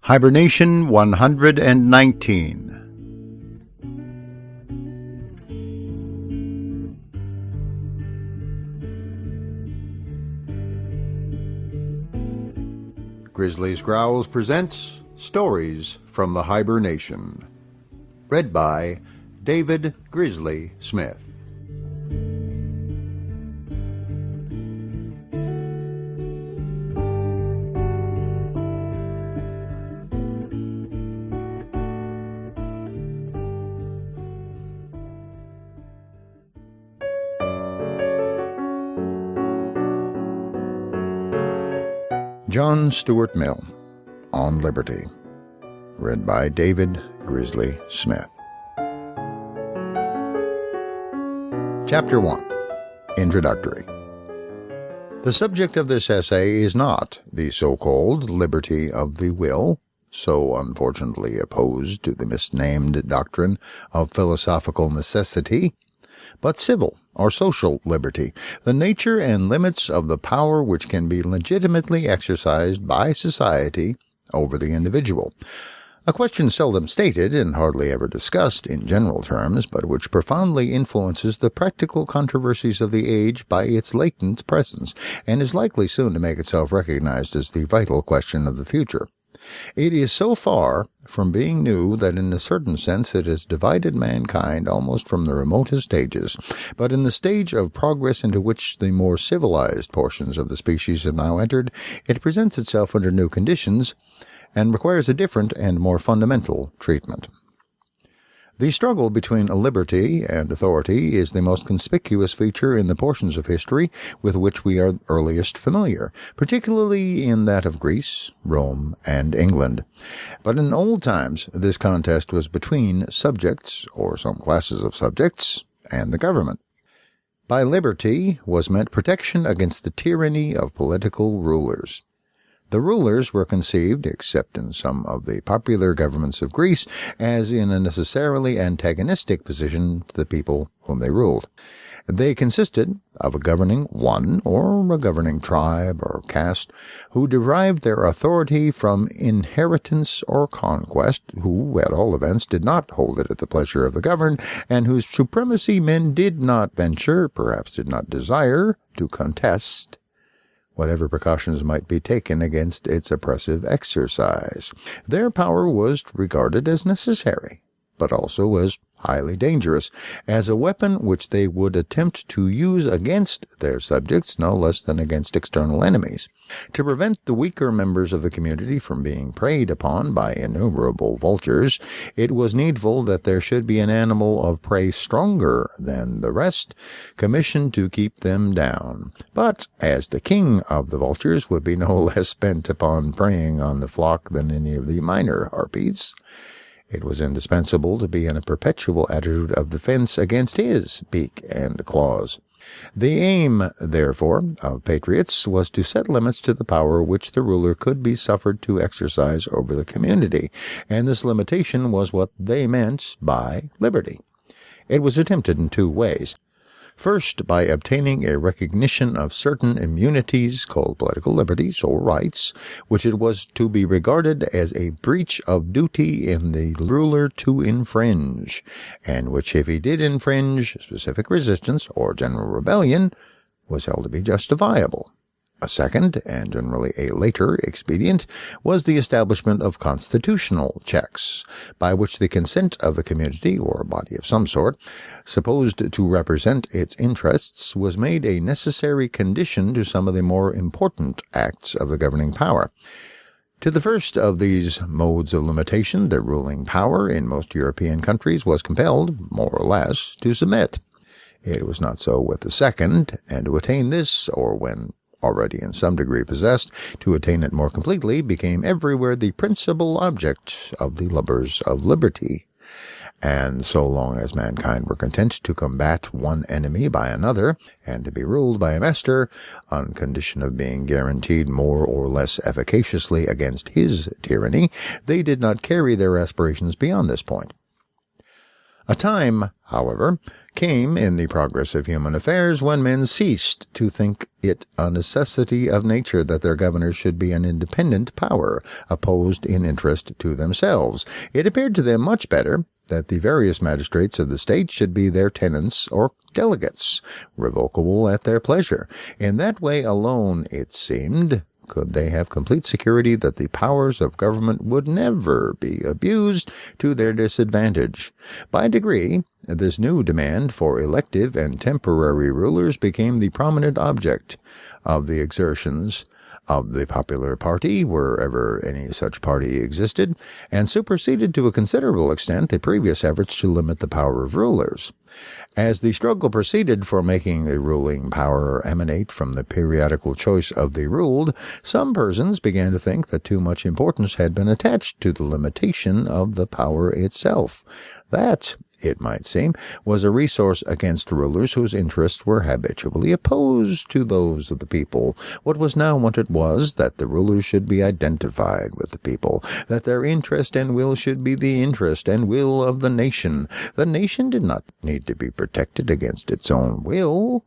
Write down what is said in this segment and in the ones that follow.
Hiber-Nation 119. Grizzly's Growls presents Stories from the Hiber-Nation. Read by David Grizzly Smith. John Stuart Mill, On Liberty. Read by David Grizzly Smith. Chapter 1. Introductory. The subject of this essay is not the so-called liberty of the will, so unfortunately opposed to the misnamed doctrine of philosophical necessity, but civil or social liberty, the nature and limits of the power which can be legitimately exercised by society over the individual. A question seldom stated and hardly ever discussed in general terms, but which profoundly influences the practical controversies of the age by its latent presence, and is likely soon to make itself recognized as the vital question of the future. It is so far from being new that in a certain sense it has divided mankind almost from the remotest ages, but in the stage of progress into which the more civilized portions of the species have now entered, it presents itself under new conditions and requires a different and more fundamental treatment. The struggle between liberty and authority is the most conspicuous feature in the portions of history with which we are earliest familiar, particularly in that of Greece, Rome, and England. But in old times, this contest was between subjects, or some classes of subjects, and the government. By liberty was meant protection against the tyranny of political rulers. The rulers were conceived, except in some of the popular governments of Greece, as in a necessarily antagonistic position to the people whom they ruled. They consisted of a governing one or a governing tribe or caste, who derived their authority from inheritance or conquest, who, at all events, did not hold it at the pleasure of the governed, and whose supremacy men did not venture, perhaps did not desire, to contest, whatever precautions might be taken against its oppressive exercise. Their power was regarded as necessary, but also as highly dangerous, as a weapon which they would attempt to use against their subjects no less than against external enemies. To prevent the weaker members of the community from being preyed upon by innumerable vultures, it was needful that there should be an animal of prey stronger than the rest, commissioned to keep them down. But as the king of the vultures would be no less bent upon preying on the flock than any of the minor harpies, it was indispensable to be in a perpetual attitude of defense against his beak and claws. The aim, therefore, of patriots was to set limits to the power which the ruler could be suffered to exercise over the community, and this limitation was what they meant by liberty. It was attempted in two ways. First, by obtaining a recognition of certain immunities called political liberties or rights, which it was to be regarded as a breach of duty in the ruler to infringe, and which if he did infringe, specific resistance or general rebellion was held to be justifiable. A second, and generally a later, expedient was the establishment of constitutional checks, by which the consent of the community, or body of some sort, supposed to represent its interests, was made a necessary condition to some of the more important acts of the governing power. To the first of these modes of limitation, the ruling power in most European countries was compelled, more or less, to submit. It was not so with the second, and to attain this, or when already in some degree possessed, to attain it more completely, became everywhere the principal object of the lovers of liberty. And so long as mankind were content to combat one enemy by another, and to be ruled by a master, on condition of being guaranteed more or less efficaciously against his tyranny, they did not carry their aspirations beyond this point. A time, however, came in the progress of human affairs when men ceased to think it a necessity of nature that their governors should be an independent power, opposed in interest to themselves. It appeared to them much better that the various magistrates of the state should be their tenants or delegates, revocable at their pleasure. In that way alone, it seemed, could they have complete security that the powers of government would never be abused to their disadvantage. By degree, this new demand for elective and temporary rulers became the prominent object of the exertions of the popular party, wherever any such party existed, and superseded to a considerable extent the previous efforts to limit the power of rulers. As the struggle proceeded for making the ruling power emanate from the periodical choice of the ruled, some persons began to think that too much importance had been attached to the limitation of the power itself. That, it might seem, was a resource against rulers whose interests were habitually opposed to those of the people. What was now wanted was that the rulers should be identified with the people, that their interest and will should be the interest and will of the nation. The nation did not need to be protected against its own will.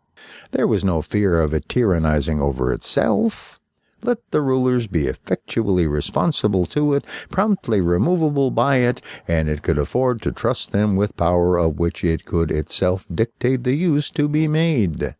There was no fear of it tyrannizing over itself. Let the rulers be effectually responsible to it, promptly removable by it, and it could afford to trust them with power of which it could itself dictate the use to be made.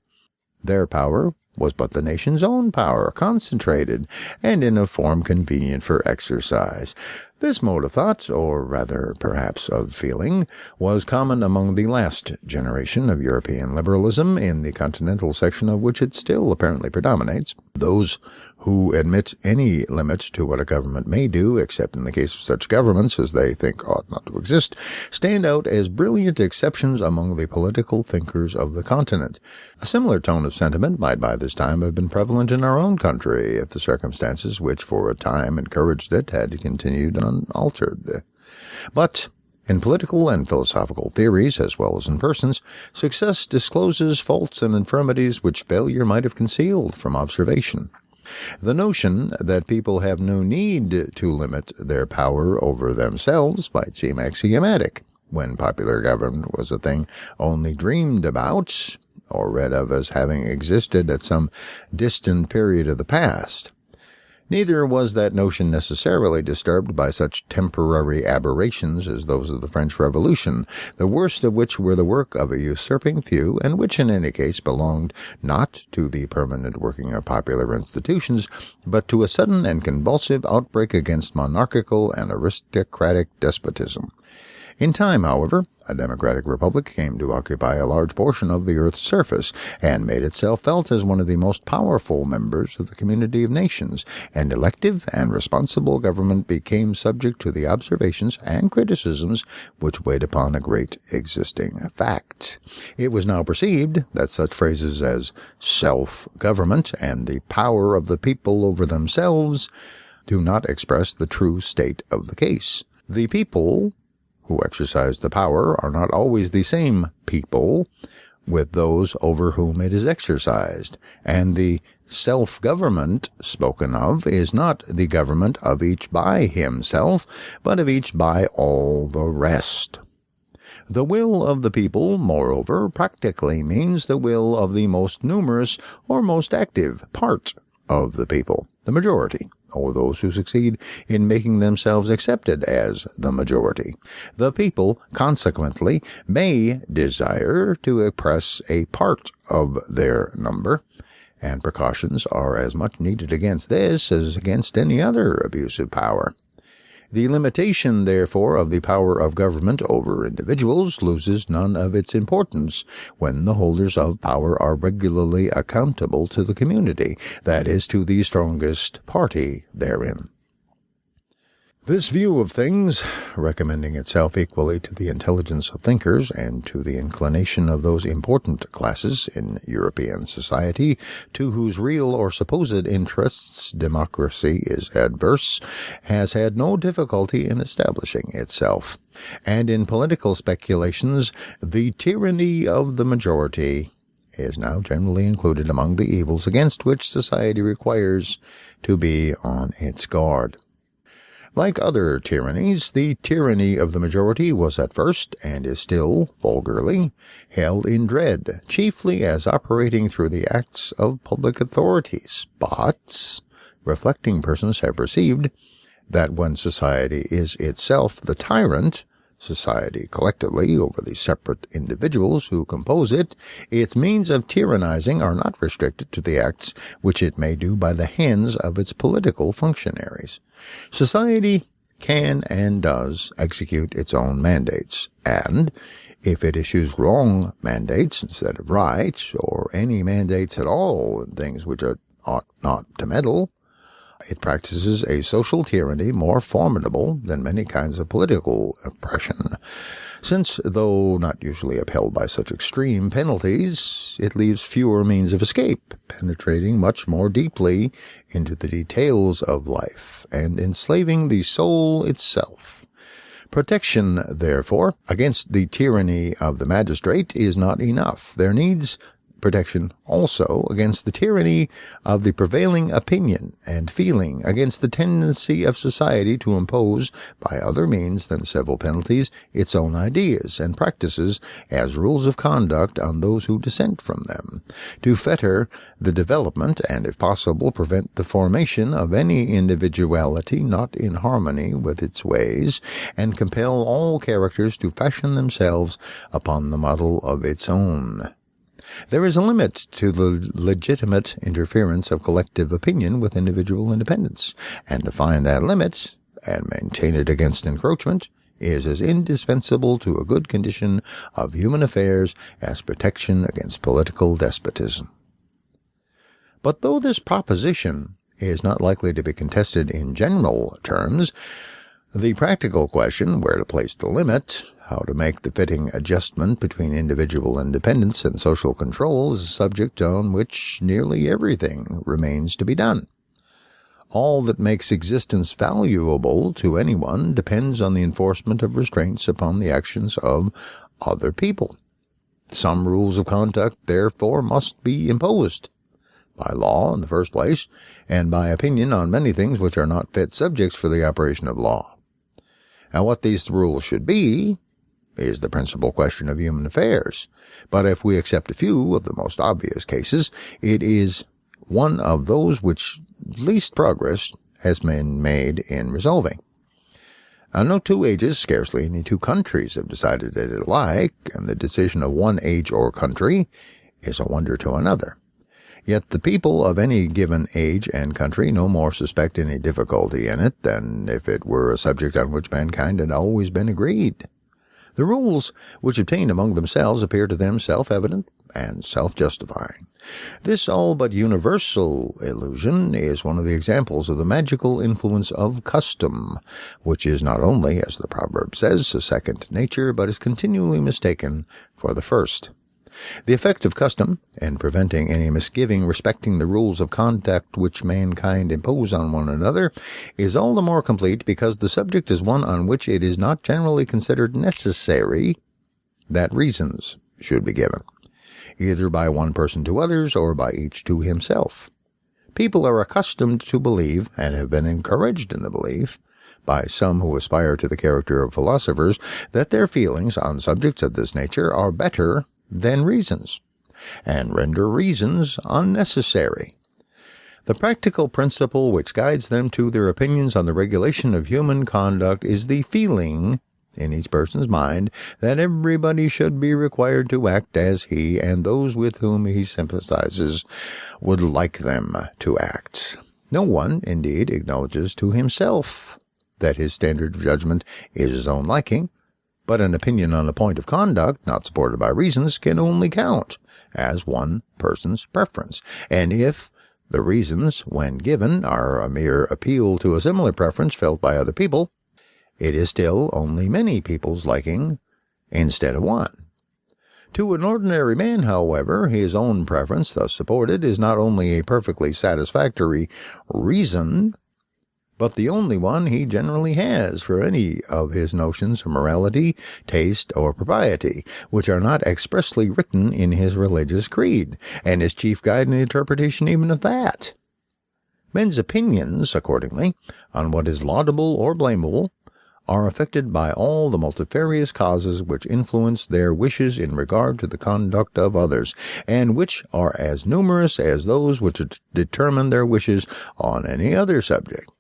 Their power was but the nation's own power, concentrated, and in a form convenient for exercise. This mode of thought, or rather perhaps of feeling, was common among the last generation of European liberalism, in the continental section of which it still apparently predominates. Those who admit any limit to what a government may do, except in the case of such governments as they think ought not to exist, stand out as brilliant exceptions among the political thinkers of the continent. A similar tone of sentiment might by this time have been prevalent in our own country, if the circumstances which for a time encouraged it had continued unaltered. But in political and philosophical theories, as well as in persons, success discloses faults and infirmities which failure might have concealed from observation. The notion that people have no need to limit their power over themselves might seem axiomatic, when popular government was a thing only dreamed about, or read of as having existed at some distant period of the past. Neither was that notion necessarily disturbed by such temporary aberrations as those of the French Revolution, the worst of which were the work of a usurping few, and which in any case belonged not to the permanent working of popular institutions, but to a sudden and convulsive outbreak against monarchical and aristocratic despotism. In time, however, a democratic republic came to occupy a large portion of the earth's surface, and made itself felt as one of the most powerful members of the community of nations, and elective and responsible government became subject to the observations and criticisms which weighed upon a great existing fact. It was now perceived that such phrases as self-government and the power of the people over themselves do not express the true state of the case. The people who exercise the power are not always the same people with those over whom it is exercised, and the self-government spoken of is not the government of each by himself, but of each by all the rest. The will of the people, moreover, practically means the will of the most numerous or most active part of the people, the majority, or those who succeed in making themselves accepted as the majority. The people, consequently, may desire to oppress a part of their number, and precautions are as much needed against this as against any other abuse of power. The limitation, therefore, of the power of government over individuals loses none of its importance when the holders of power are regularly accountable to the community, that is, to the strongest party therein. This view of things, recommending itself equally to the intelligence of thinkers and to the inclination of those important classes in European society to whose real or supposed interests democracy is adverse, has had no difficulty in establishing itself. And in political speculations, the tyranny of the majority is now generally included among the evils against which society requires to be on its guard. Like other tyrannies, the tyranny of the majority was at first, and is still, vulgarly, held in dread, chiefly as operating through the acts of public authorities. But reflecting persons have perceived that when society is itself the tyrant, society collectively over the separate individuals who compose it, its means of tyrannizing are not restricted to the acts which it may do by the hands of its political functionaries. Society can and does execute its own mandates, and if it issues wrong mandates instead of right, or any mandates at all in things which it ought not to meddle, it practices a social tyranny more formidable than many kinds of political oppression, since, though not usually upheld by such extreme penalties, it leaves fewer means of escape, penetrating much more deeply into the details of life, and enslaving the soul itself. Protection, therefore, against the tyranny of the magistrate is not enough. There needs protection also against the tyranny of the prevailing opinion and feeling, against the tendency of society to impose, by other means than civil penalties, its own ideas and practices as rules of conduct on those who dissent from them, to fetter the development and, if possible, prevent the formation of any individuality not in harmony with its ways, and compel all characters to fashion themselves upon the model of its own. There is a limit to the legitimate interference of collective opinion with individual independence, and to find that limit, and maintain it against encroachment, is as indispensable to a good condition of human affairs as protection against political despotism. But though this proposition is not likely to be contested in general terms, the practical question, where to place the limit, how to make the fitting adjustment between individual independence and social control, is a subject on which nearly everything remains to be done. All that makes existence valuable to anyone depends on the enforcement of restraints upon the actions of other people. Some rules of conduct, therefore, must be imposed, by law in the first place, and by opinion on many things which are not fit subjects for the operation of law. Now, what these rules should be is the principal question of human affairs, but if we accept a few of the most obvious cases, it is one of those which least progress has been made in resolving. No two ages, scarcely any two countries have decided it alike, and the decision of one age or country is a wonder to another. Yet the people of any given age and country no more suspect any difficulty in it than if it were a subject on which mankind had always been agreed. The rules which obtain among themselves appear to them self-evident and self-justifying. This all but universal illusion is one of the examples of the magical influence of custom, which is not only, as the proverb says, a second nature, but is continually mistaken for the first. The effect of custom, in preventing any misgiving respecting the rules of conduct which mankind impose on one another, is all the more complete because the subject is one on which it is not generally considered necessary that reasons should be given, either by one person to others or by each to himself. People are accustomed to believe, and have been encouraged in the belief, by some who aspire to the character of philosophers, that their feelings on subjects of this nature are better than reasons, and render reasons unnecessary. The practical principle which guides them to their opinions on the regulation of human conduct is the feeling in each person's mind that everybody should be required to act as he and those with whom he sympathizes would like them to act. No one, indeed, acknowledges to himself that his standard of judgment is his own liking, but an opinion on a point of conduct not supported by reasons can only count as one person's preference, and if the reasons, when given, are a mere appeal to a similar preference felt by other people, it is still only many people's liking instead of one. To an ordinary man, however, his own preference, thus supported, is not only a perfectly satisfactory reason, but the only one he generally has for any of his notions of morality, taste, or propriety, which are not expressly written in his religious creed, and his chief guide in the interpretation even of that. Men's opinions, accordingly, on what is laudable or blamable, are affected by all the multifarious causes which influence their wishes in regard to the conduct of others, and which are as numerous as those which determine their wishes on any other subject.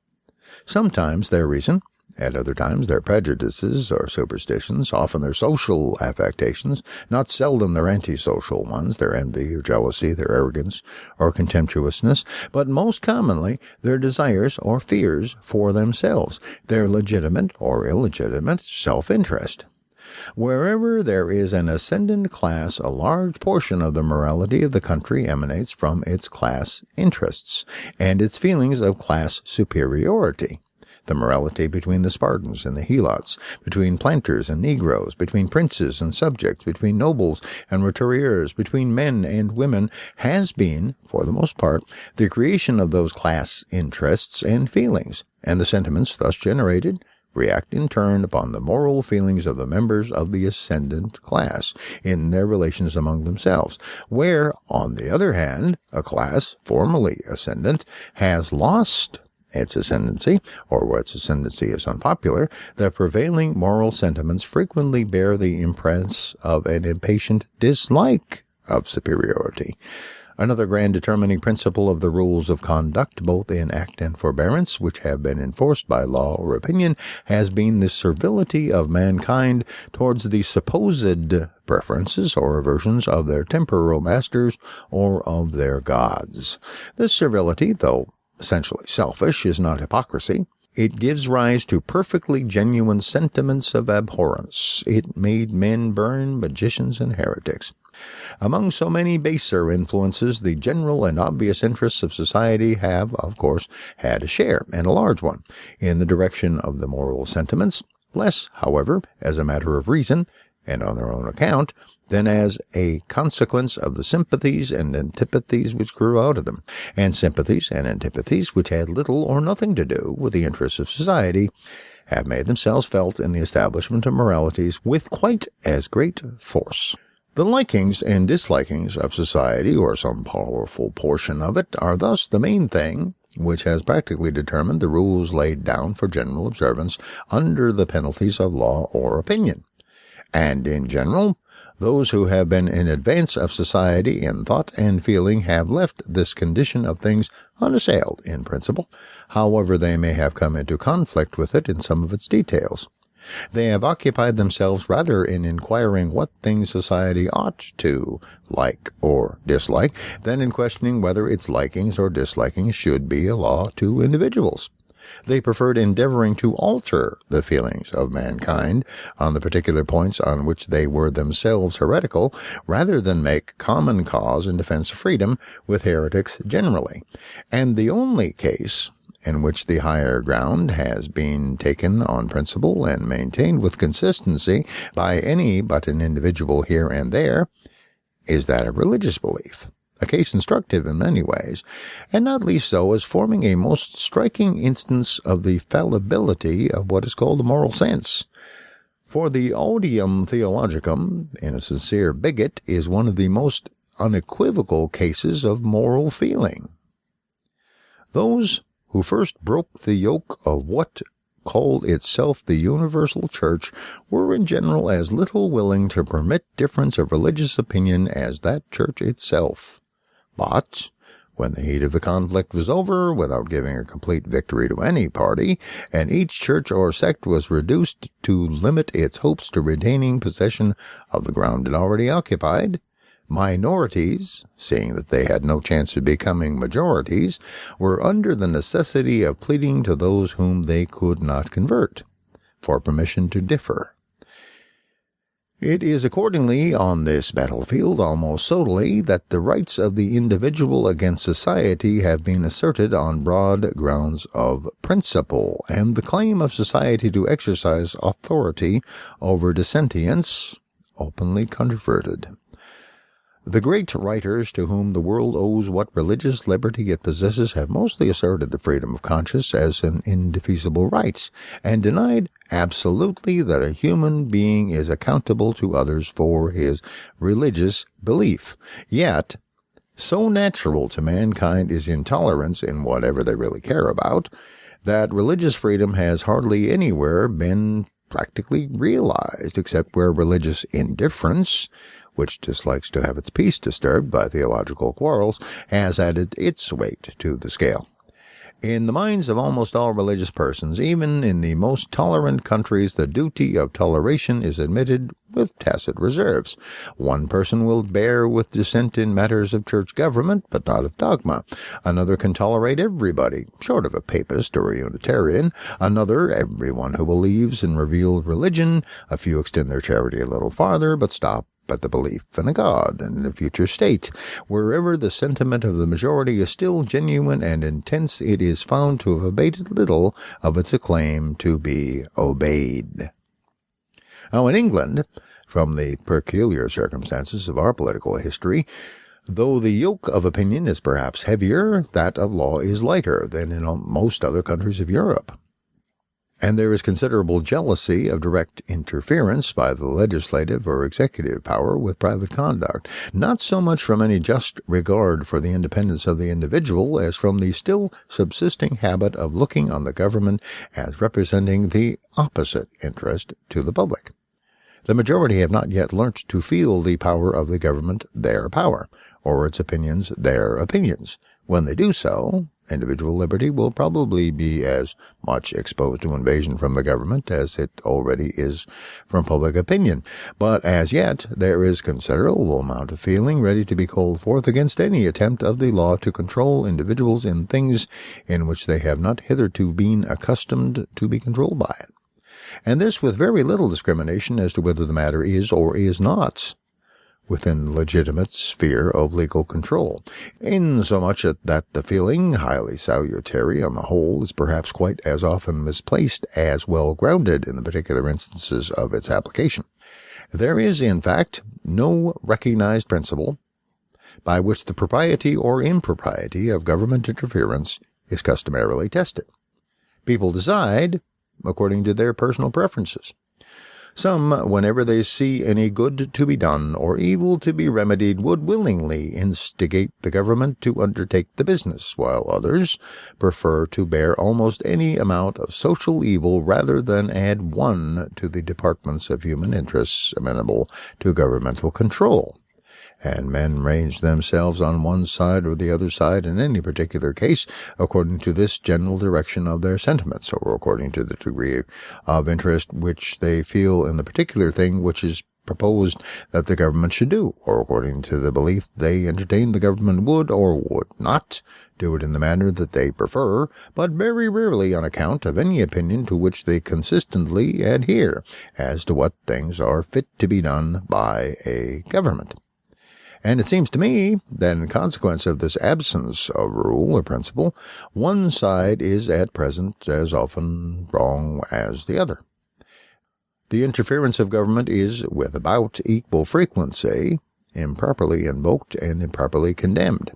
Sometimes their reason, at other times their prejudices or superstitions, often their social affectations, not seldom their antisocial ones, their envy or jealousy, their arrogance or contemptuousness, but most commonly their desires or fears for themselves, their legitimate or illegitimate self-interest. Wherever there is an ascendant class, a large portion of the morality of the country emanates from its class interests and its feelings of class superiority. The morality between the Spartans and the Helots, between planters and Negroes, between princes and subjects, between nobles and roturiers, between men and women, has been, for the most part, the creation of those class interests and feelings, and the sentiments thus generated react in turn upon the moral feelings of the members of the ascendant class in their relations among themselves, where, on the other hand, a class formerly ascendant has lost its ascendancy, or where its ascendancy is unpopular, the prevailing moral sentiments frequently bear the impress of an impatient dislike of superiority. Another grand determining principle of the rules of conduct, both in act and forbearance, which have been enforced by law or opinion, has been the servility of mankind towards the supposed preferences or aversions of their temporal masters or of their gods. This servility, though essentially selfish, is not hypocrisy. It gives rise to perfectly genuine sentiments of abhorrence. It made men burn magicians and heretics. Among so many baser influences, the general and obvious interests of society have, of course, had a share, and a large one, in the direction of the moral sentiments, less, however, as a matter of reason, and on their own account, than as a consequence of the sympathies and antipathies which grew out of them, and sympathies and antipathies which had little or nothing to do with the interests of society have made themselves felt in the establishment of moralities with quite as great force. The likings and dislikings of society, or some powerful portion of it, are thus the main thing which has practically determined the rules laid down for general observance under the penalties of law or opinion. And in general, those who have been in advance of society in thought and feeling have left this condition of things unassailed in principle, however they may have come into conflict with it in some of its details. They have occupied themselves rather in inquiring what things society ought to like or dislike than in questioning whether its likings or dislikings should be a law to individuals. They preferred endeavoring to alter the feelings of mankind on the particular points on which they were themselves heretical, rather than make common cause in defense of freedom with heretics generally. And the only case in which the higher ground has been taken on principle and maintained with consistency by any but an individual here and there is that of religious belief. A case instructive in many ways, and not least so as forming a most striking instance of the fallibility of what is called the moral sense. For the odium theologicum in a sincere bigot is one of the most unequivocal cases of moral feeling. Those who first broke the yoke of what called itself the universal church were in general as little willing to permit difference of religious opinion as that church itself. But when the heat of the conflict was over, without giving a complete victory to any party, and each church or sect was reduced to limit its hopes to retaining possession of the ground it already occupied, minorities, seeing that they had no chance of becoming majorities, were under the necessity of pleading to those whom they could not convert for permission to differ. It is accordingly on this battlefield almost solely that the rights of the individual against society have been asserted on broad grounds of principle, and the claim of society to exercise authority over dissentients openly controverted. The great writers to whom the world owes what religious liberty it possesses have mostly asserted the freedom of conscience as an indefeasible right, and denied absolutely that a human being is accountable to others for his religious belief. Yet, So natural to mankind is intolerance in whatever they really care about, that religious freedom has hardly anywhere been practically realized, except where religious indifference, which dislikes to have its peace disturbed by theological quarrels, has added its weight to the scale. In the minds of almost all religious persons, even in the most tolerant countries, the duty of toleration is admitted with tacit reserves. One person will bear with dissent in matters of church government, but not of dogma. Another can tolerate everybody, short of a papist or a Unitarian. Another, everyone who believes in revealed religion. A few extend their charity a little farther, but stop at the belief in a God and in a future state. Wherever the sentiment of the majority is still genuine and intense, it is found to have abated little of its claim to be obeyed. Now, in England, from the peculiar circumstances of our political history, though the yoke of opinion is perhaps heavier, that of law is lighter than in most other countries of Europe. And there is considerable jealousy of direct interference by the legislative or executive power with private conduct, not so much from any just regard for the independence of the individual as from the still subsisting habit of looking on the government as representing the opposite interest to the public. The majority have not yet learnt to feel the power of the government their power, or its opinions their opinions. When they do so, individual liberty will probably be as much exposed to invasion from the government as it already is from public opinion. But as yet, there is considerable amount of feeling ready to be called forth against any attempt of the law to control individuals in things in which they have not hitherto been accustomed to be controlled by it. And this with very little discrimination as to whether the matter is or is not within the legitimate sphere of legal control, insomuch that the feeling, highly salutary on the whole, is perhaps quite as often misplaced as well-grounded in the particular instances of its application. There is, in fact, no recognized principle by which the propriety or impropriety of government interference is customarily tested. People decide according to their personal preferences. Some, whenever they see any good to be done or evil to be remedied, would willingly instigate the government to undertake the business, while others prefer to bear almost any amount of social evil rather than add one to the departments of human interests amenable to governmental control. And men range themselves on one side or the other side in any particular case according to this general direction of their sentiments, or according to the degree of interest which they feel in the particular thing which is proposed that the government should do, or according to the belief they entertain the government would or would not do it in the manner that they prefer, but very rarely on account of any opinion to which they consistently adhere as to what things are fit to be done by a government. And it seems to me that in consequence of this absence of rule or principle, one side is at present as often wrong as the other. The interference of government is, with about equal frequency, improperly invoked and improperly condemned.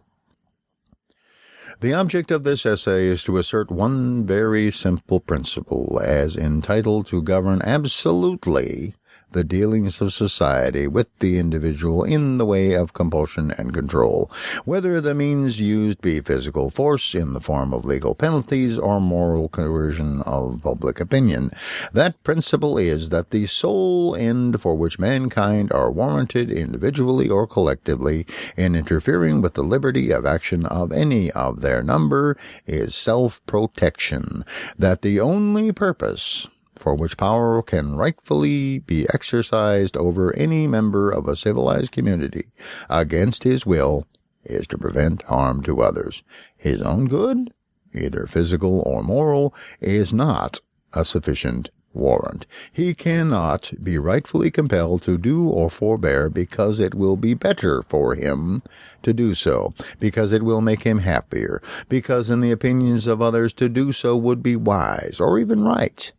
The object of this essay is to assert one very simple principle as entitled to govern absolutely the dealings of society with the individual in the way of compulsion and control, whether the means used be physical force in the form of legal penalties or moral coercion of public opinion. That principle is that the sole end for which mankind are warranted individually or collectively in interfering with the liberty of action of any of their number is self-protection, that the only purpose for which power can rightfully be exercised over any member of a civilized community against his will is to prevent harm to others. His own good, either physical or moral, is not a sufficient warrant. He cannot be rightfully compelled to do or forbear because it will be better for him to do so, because it will make him happier, because in the opinions of others to do so would be wise or even right.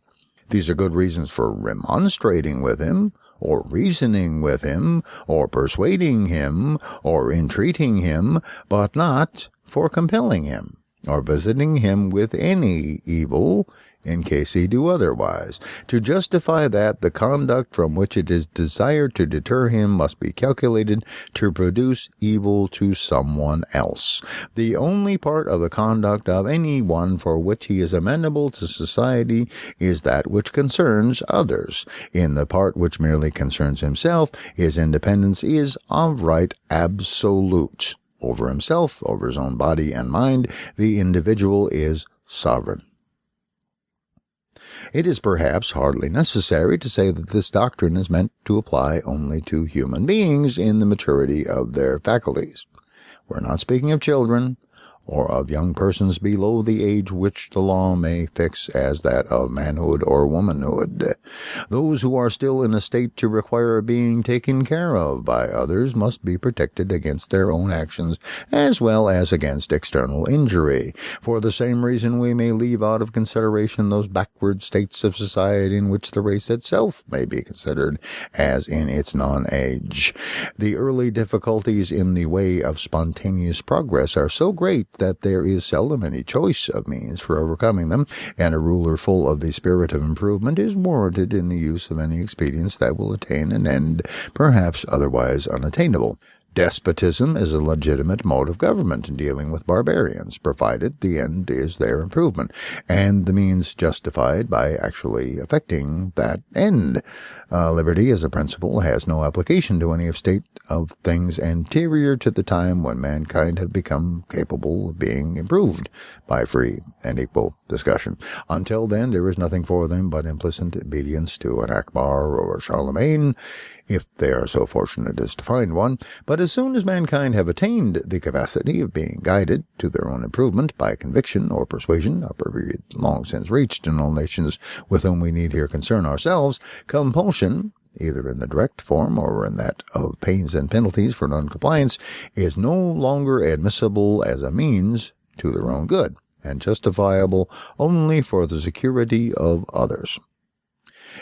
These are good reasons for remonstrating with him, or reasoning with him, or persuading him, or entreating him, but not for compelling him. or visiting him with any evil, in case he do otherwise. To justify that, the conduct from which it is desired to deter him must be calculated to produce evil to someone else. The only part of the conduct of any one for which he is amenable to society is that which concerns others. In the part which merely concerns himself, his independence is of right absolute. Over himself, over his own body and mind, the individual is sovereign. It is perhaps hardly necessary to say that this doctrine is meant to apply only to human beings in the maturity of their faculties. We're not speaking of children, or of young persons below the age which the law may fix as that of manhood or womanhood. Those who are still in a state to require being taken care of by others must be protected against their own actions as well as against external injury. For the same reason we may leave out of consideration those backward states of society in which the race itself may be considered as in its non-age. The early difficulties in the way of spontaneous progress are so great that there is seldom any choice of means for overcoming them, and a ruler full of the spirit of improvement is warranted in the use of any expedients that will attain an end perhaps otherwise unattainable. Despotism is a legitimate mode of government in dealing with barbarians, provided the end is their improvement, and the means justified by actually effecting that end. Liberty as a principle has no application to any state of things anterior to the time when mankind have become capable of being improved by free and equal discussion. Until then, there is nothing for them but implicit obedience to an Akbar or a Charlemagne, if they are so fortunate as to find one. But as soon as mankind have attained the capacity of being guided to their own improvement by conviction or persuasion, a period long since reached in all nations with whom we need here concern ourselves, compulsion, either in the direct form or in that of pains and penalties for non-compliance, is no longer admissible as a means to their own good, and justifiable only for the security of others.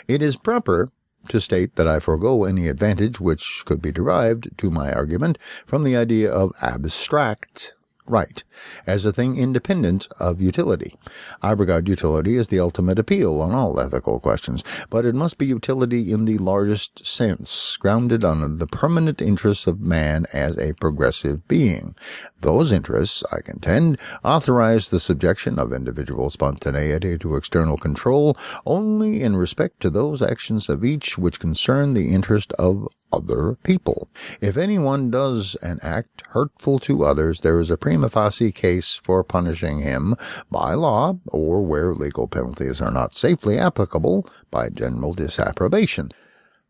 It is proper to state that I forego any advantage which could be derived to my argument from the idea of abstract right, as a thing independent of utility. I regard utility as the ultimate appeal on all ethical questions, but it must be utility in the largest sense, grounded on the permanent interests of man as a progressive being. Those interests, I contend, authorize the subjection of individual spontaneity to external control only in respect to those actions of each which concern the interest of other people. If anyone does an act hurtful to others, there is a prima facie case for punishing him by law, or where legal penalties are not safely applicable, by general disapprobation.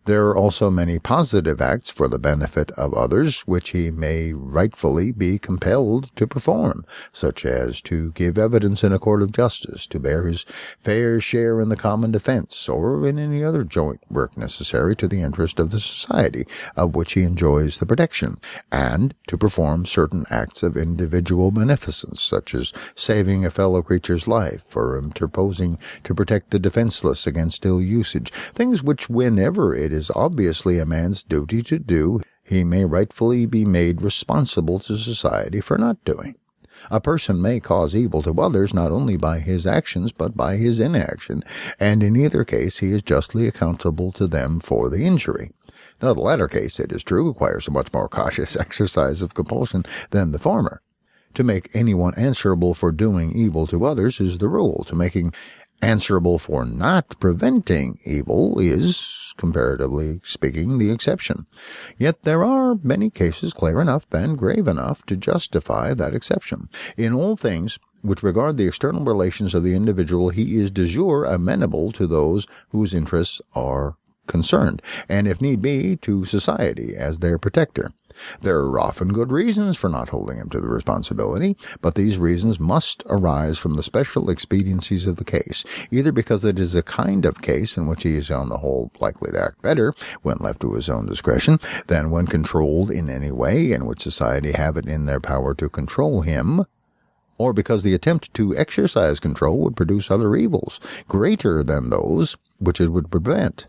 There are also many positive acts for the benefit of others which he may rightfully be compelled to perform, such as to give evidence in a court of justice, to bear his fair share in the common defense, or in any other joint work necessary to the interest of the society of which he enjoys the protection, and to perform certain acts of individual beneficence, such as saving a fellow creature's life, or interposing to protect the defenseless against ill usage, things which, whenever it is obviously a man's duty to do, he may rightfully be made responsible to society for not doing. A person may cause evil to others not only by his actions but by his inaction, and in either case he is justly accountable to them for the injury. Now, the latter case, it is true, requires a much more cautious exercise of compulsion than the former. To make anyone answerable for doing evil to others is the rule. To making answerable for not preventing evil is, comparatively speaking, the exception. Yet there are many cases clear enough and grave enough to justify that exception. In all things which regard the external relations of the individual, he is de jure amenable to those whose interests are concerned, and if need be, to society as their protector. There are often good reasons for not holding him to the responsibility, but these reasons must arise from the special expediencies of the case, either because it is a kind of case in which he is on the whole likely to act better, when left to his own discretion, than when controlled in any way in which society have it in their power to control him, or because the attempt to exercise control would produce other evils, greater than those which it would prevent.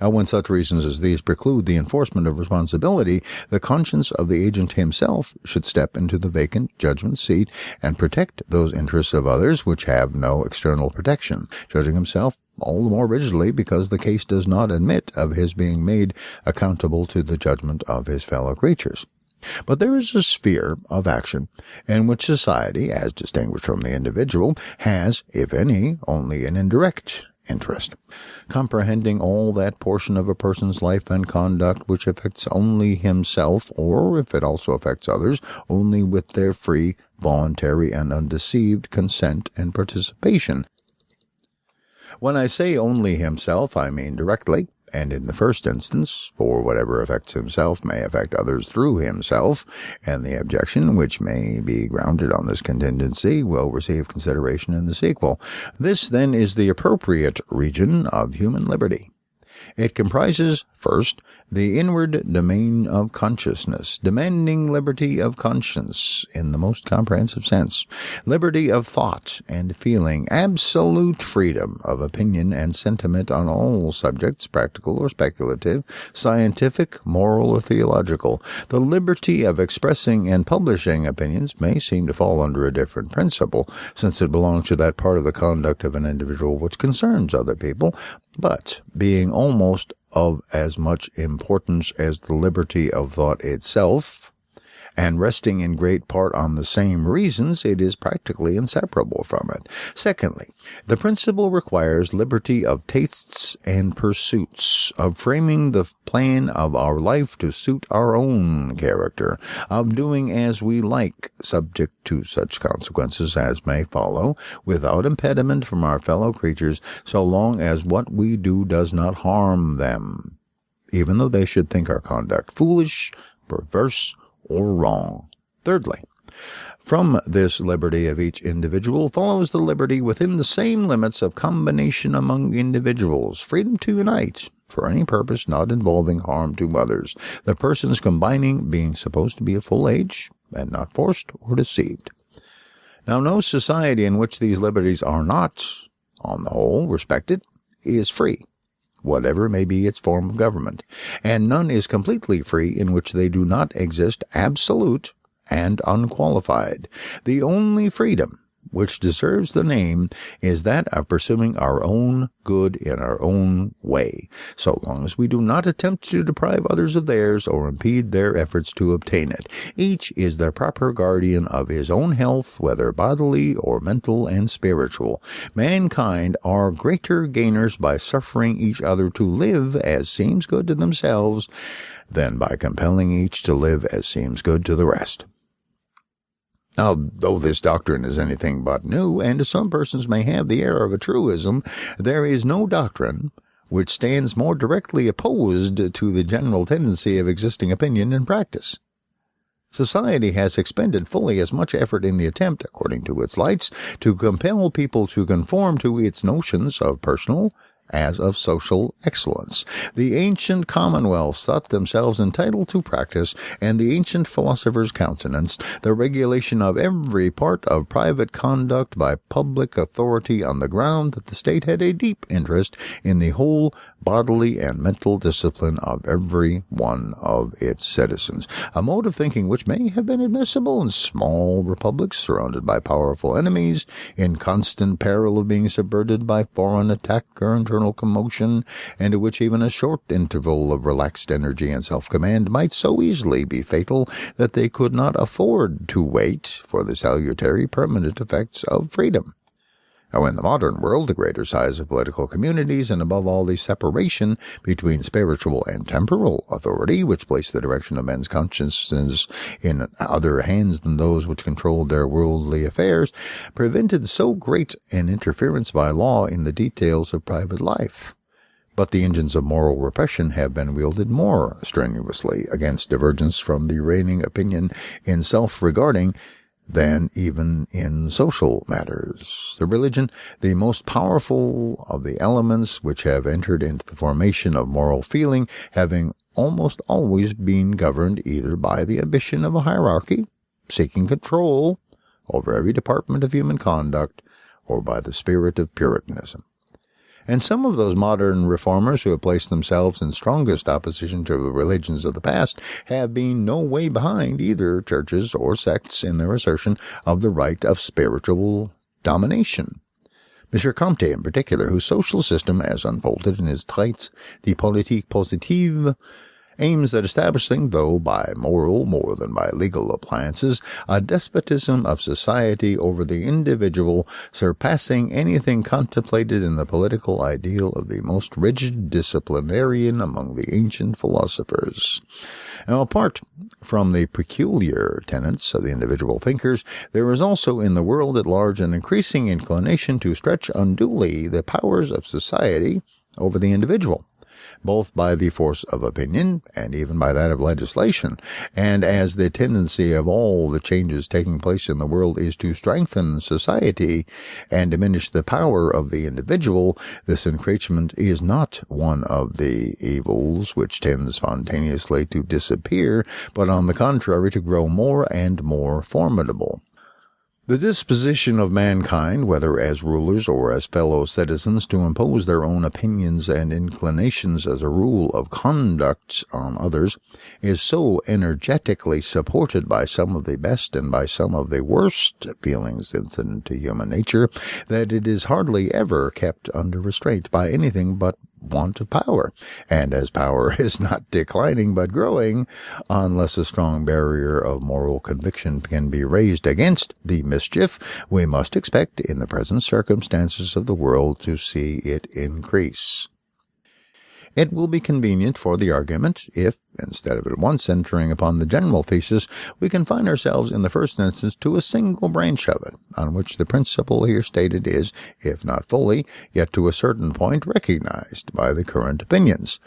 And when such reasons as these preclude the enforcement of responsibility, the conscience of the agent himself should step into the vacant judgment seat and protect those interests of others which have no external protection, judging himself all the more rigidly because the case does not admit of his being made accountable to the judgment of his fellow creatures. But there is a sphere of action in which society, as distinguished from the individual, has, if any, only an indirect interest, comprehending all that portion of a person's life and conduct which affects only himself, or, if it also affects others, only with their free, voluntary, and undeceived consent and participation. When I say only himself, I mean directly, and in the first instance, for whatever affects himself may affect others through himself, and the objection, which may be grounded on this contingency, will receive consideration in the sequel. This, then, is the appropriate region of human liberty. It comprises, first, the inward domain of consciousness, demanding liberty of conscience in the most comprehensive sense, liberty of thought and feeling, absolute freedom of opinion and sentiment on all subjects, practical or speculative, scientific, moral, or theological. The liberty of expressing and publishing opinions may seem to fall under a different principle, since it belongs to that part of the conduct of an individual which concerns other people, but being almost of as much importance as the liberty of thought itself, and resting in great part on the same reasons, it is practically inseparable from it. Secondly, the principle requires liberty of tastes and pursuits, of framing the plan of our life to suit our own character, of doing as we like, subject to such consequences as may follow, without impediment from our fellow creatures, so long as what we do does not harm them, even though they should think our conduct foolish, perverse, or wrong. Thirdly, from this liberty of each individual follows the liberty within the same limits of combination among individuals, freedom to unite for any purpose not involving harm to others, the persons combining being supposed to be of full age and not forced or deceived. Now, no society in which these liberties are not, on the whole, respected is free, whatever may be its form of government, and none is completely free in which they do not exist absolute and unqualified. The only freedom which deserves the name is that of pursuing our own good in our own way, so long as we do not attempt to deprive others of theirs or impede their efforts to obtain it. Each is the proper guardian of his own health, whether bodily or mental and spiritual. Mankind are greater gainers by suffering each other to live as seems good to themselves than by compelling each to live as seems good to the rest. Now, though this doctrine is anything but new, and some persons may have the air of a truism, there is no doctrine which stands more directly opposed to the general tendency of existing opinion and practice. Society has expended fully as much effort in the attempt, according to its lights, to compel people to conform to its notions of personal as of social excellence. The ancient commonwealths thought themselves entitled to practice, and the ancient philosophers countenanced, the regulation of every part of private conduct by public authority on the ground that the state had a deep interest in the whole bodily and mental discipline of every one of its citizens, a mode of thinking which may have been admissible in small republics surrounded by powerful enemies, in constant peril of being subverted by foreign attack or internal commotion, and to which even a short interval of relaxed energy and self-command might so easily be fatal that they could not afford to wait for the salutary permanent effects of freedom. Now, in the modern world, the greater size of political communities, and above all the separation between spiritual and temporal authority, which place the direction of men's consciences in other hands than those which controlled their worldly affairs, prevented so great an interference by law in the details of private life. But the engines of moral repression have been wielded more strenuously against divergence from the reigning opinion in self-regarding than even in social matters. The religion, the most powerful of the elements which have entered into the formation of moral feeling, having almost always been governed either by the ambition of a hierarchy, seeking control over every department of human conduct, or by the spirit of Puritanism. And some of those modern reformers who have placed themselves in strongest opposition to the religions of the past have been no way behind either churches or sects in their assertion of the right of spiritual domination. M. Comte, in particular, whose social system, as unfolded in his Traité de politique positive, aims at establishing, though by moral more than by legal appliances, a despotism of society over the individual surpassing anything contemplated in the political ideal of the most rigid disciplinarian among the ancient philosophers. Now, apart from the peculiar tenets of the individual thinkers, there is also in the world at large an increasing inclination to stretch unduly the powers of society over the individual, both by the force of opinion and even by that of legislation. And as the tendency of all the changes taking place in the world is to strengthen society and diminish the power of the individual, this encroachment is not one of the evils which tend spontaneously to disappear, but on the contrary to grow more and more formidable. The disposition of mankind, whether as rulers or as fellow citizens, to impose their own opinions and inclinations as a rule of conduct on others, is so energetically supported by some of the best and by some of the worst feelings incident to human nature, that it is hardly ever kept under restraint by anything but want of power, and as power is not declining but growing, unless a strong barrier of moral conviction can be raised against the mischief, we must expect in the present circumstances of the world to see it increase. It will be convenient for the argument if, instead of at once entering upon the general thesis, we confine ourselves in the first instance to a single branch of it, on which the principle here stated is, if not fully, yet to a certain point recognized by the current opinions.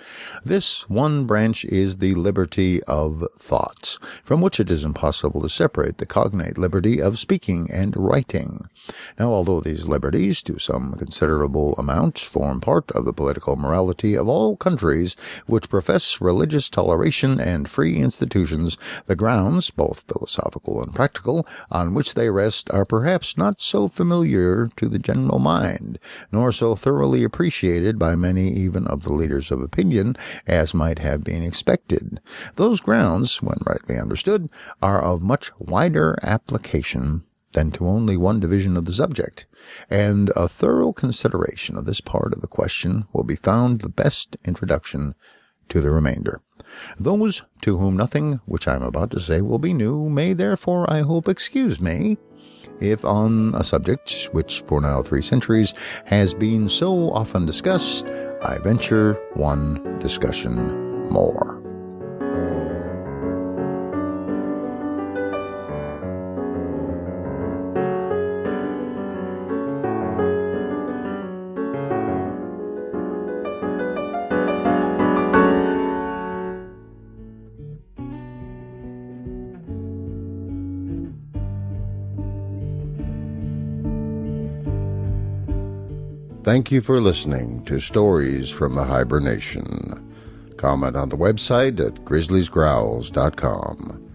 This one branch is the liberty of thought, from which it is impossible to separate the cognate liberty of speaking and writing. Now, although these liberties, to some considerable amount, form part of the political morality of all countries which profess religious toleration and free institutions, the grounds, both philosophical and practical, on which they rest are perhaps not so familiar to the general mind, nor so thoroughly appreciated by many even of the leaders of opinion as might have been expected. Those grounds, when rightly understood, are of much wider application than to only one division of the subject, and a thorough consideration of this part of the question will be found the best introduction to the remainder. Those to whom nothing which I am about to say will be new may therefore, I hope, excuse me, if on a subject which for now 3 centuries has been so often discussed, I venture one discussion more. Thank you for listening to Stories from the Hiber-Nation. Comment on the website at grizzliesgrowls.com.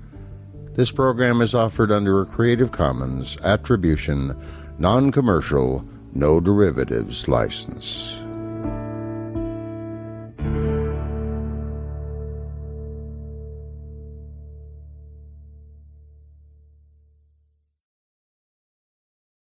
This program is offered under a Creative Commons Attribution, Non-Commercial, No Derivatives license.